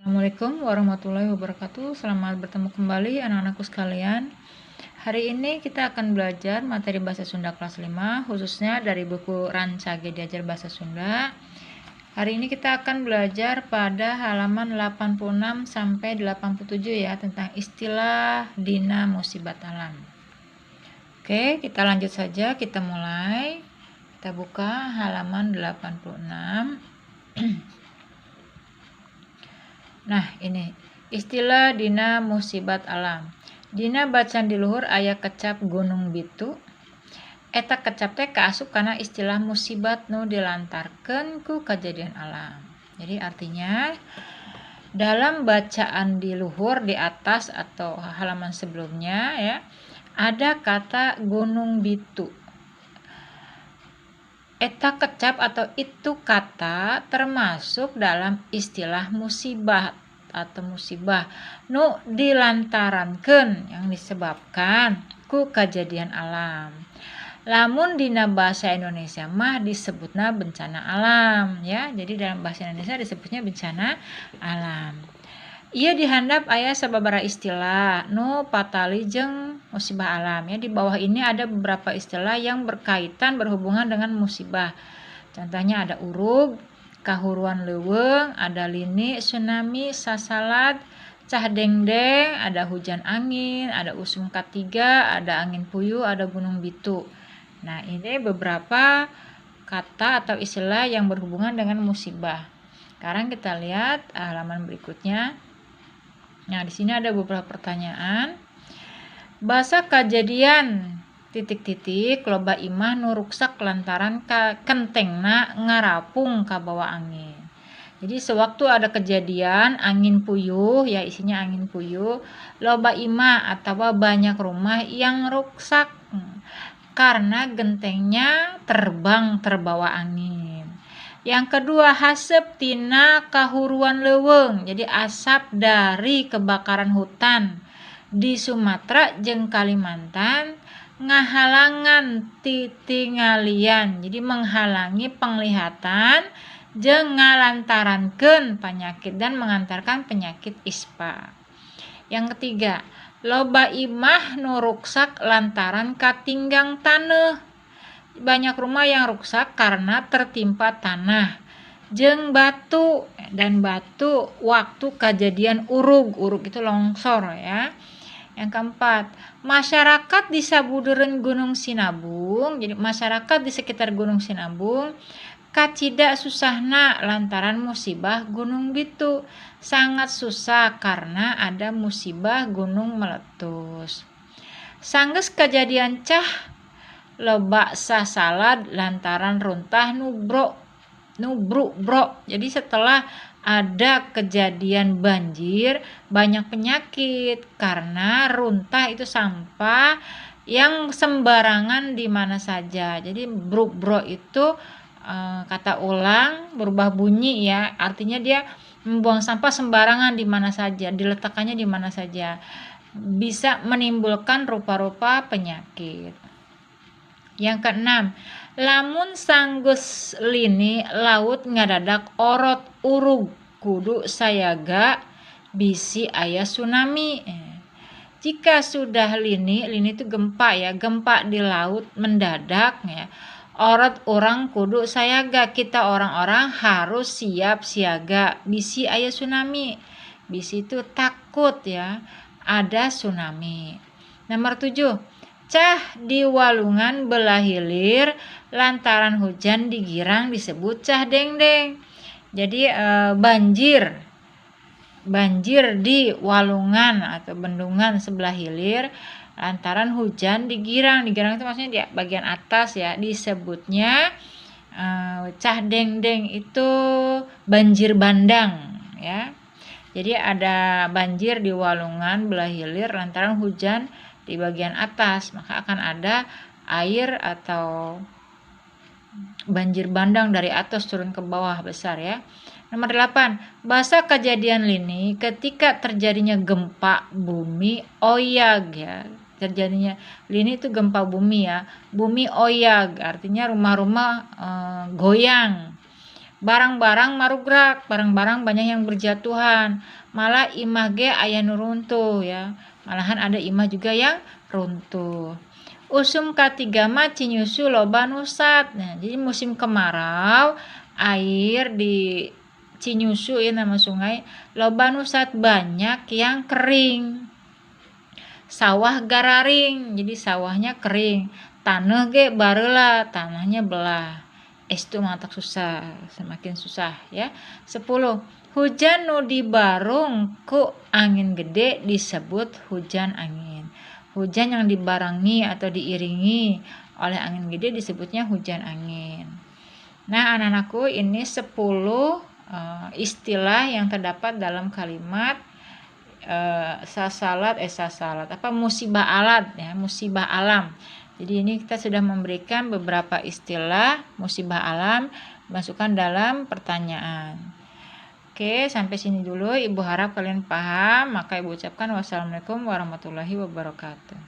Assalamualaikum warahmatullahi wabarakatuh. Selamat bertemu kembali anak-anakku sekalian. Hari ini kita akan belajar materi bahasa Sunda kelas 5, khususnya dari buku Rancage Diajar Bahasa Sunda. Hari ini kita akan belajar pada halaman 86 sampai 87 ya, tentang istilah dina musibat alam. Oke, kita lanjut saja, kita mulai. Kita buka halaman 86. Nah, ini istilah dina musibat alam. Dina bacaan di luhur aya kecap gunung bitu. Eta kecap teh kaasup karena istilah musibat nu dilantarkeun ku kejadian alam. Jadi artinya dalam bacaan di luhur di atas atau halaman sebelumnya ya, ada kata gunung bitu. Eta kecap atau itu kata termasuk dalam istilah musibah atau musibah nu dilantarankeun yang disebabkan ku kejadian alam. Lamun dina bahasa Indonesia mah disebutna bencana alam ya. Jadi dalam bahasa Indonesia disebutnya bencana alam. Ia dihandap aya sababaraha istilah nu patali jeung musibah alam ya. Di bawah ini ada beberapa istilah yang berkaitan berhubungan dengan musibah. Contohnya ada urug, kahuruan leuweung, ada lini, tsunami, sasalat, cah dengdeng, ada hujan angin, ada usum katiga, ada angin puyuh, ada gunung bitu. Nah, ini beberapa kata atau istilah yang berhubungan dengan musibah. Sekarang kita lihat halaman berikutnya. Nah, di sini ada beberapa pertanyaan. Basa kejadian ... loba imah nu ruksak lantaran kentengna ngarapung ka bawah angin. Jadi sewaktu ada kejadian angin puyuh ya, isinya angin puyuh, loba imah atau banyak rumah yang ruksak karena gentengnya terbang terbawa angin. Yang kedua, haseup tina kahuruan leuweung. Jadi asap dari kebakaran hutan di Sumatera jeung Kalimantan ngahalangan titingalian. Jadi menghalangi penglihatan jeung ngalantarankeun penyakit dan mengantarkan penyakit ispa. Yang ketiga, loba imah nu ruksak lantaran katinggang taneuh. Banyak rumah yang rusak karena tertimpa tanah jeung batu, dan batu waktu kejadian urug itu longsor ya. Yang keempat, masyarakat di sabudeureun Gunung Sinabung, jadi masyarakat di sekitar Gunung Sinabung kacida susahna lantaran musibah gunung bitu, sangat susah karena ada musibah gunung meletus. Sanggeus kejadian cah loba sasalad lantaran runtah nubruk bro. Jadi setelah ada kejadian banjir, banyak penyakit karena runtah itu sampah yang sembarangan di mana saja. Jadi bruk bro itu kata ulang berubah bunyi ya, artinya dia membuang sampah sembarangan di mana saja, diletakkannya di mana saja, bisa menimbulkan rupa-rupa penyakit. Yang keenam, lamun sanggeus lini laut ngadadak orot urug kudu sayaga bisi aya tsunami. Jika sudah lini itu gempa ya, gempa di laut mendadak ya, orot orang kudu sayaga, kita orang-orang harus siap siaga bisi aya tsunami. Bisi itu takut ya ada tsunami. Nomor 7, cah di walungan belah hilir lantaran hujan di Girang disebut cah dengdeng. Jadi banjir di walungan atau bendungan sebelah hilir lantaran hujan di Girang. Di Girang itu maksudnya di bagian atas ya, disebutnya cah dengdeng itu banjir bandang ya. Jadi ada banjir di walungan belah hilir lantaran hujan di bagian atas, maka akan ada air atau banjir bandang dari atas turun ke bawah besar ya. Nomor 8, basa kejadian lini ketika terjadinya gempa bumi oyag ya. Terjadinya lini itu gempa bumi ya. Bumi oyag artinya rumah-rumah goyang. barang-barang marugrak, barang-barang banyak yang berjatuhan, malah imah ge aya nu runtuh ya, malahan ada imah juga yang runtuh. Usum katiga mah cinyusu loba nusat. Nah, jadi musim kemarau air di Cinyusu ya nama sungai loba nusat banyak yang kering. Sawah gararing, jadi sawahnya kering. Tanah ge bareula, tanahnya belah. Itu matak susah, semakin susah ya. 10. Hujan nu dibarung ku angin gede disebut hujan angin. Hujan yang dibarengi atau diiringi oleh angin gede disebutnya hujan angin. Nah, anak-anakku, ini 10 istilah yang terdapat dalam kalimat musibah alat ya, musibah alam. Jadi ini kita sudah memberikan beberapa istilah musibah alam masukkan dalam pertanyaan. Oke, sampai sini dulu. Ibu harap kalian paham. Maka Ibu ucapkan wassalamualaikum warahmatullahi wabarakatuh.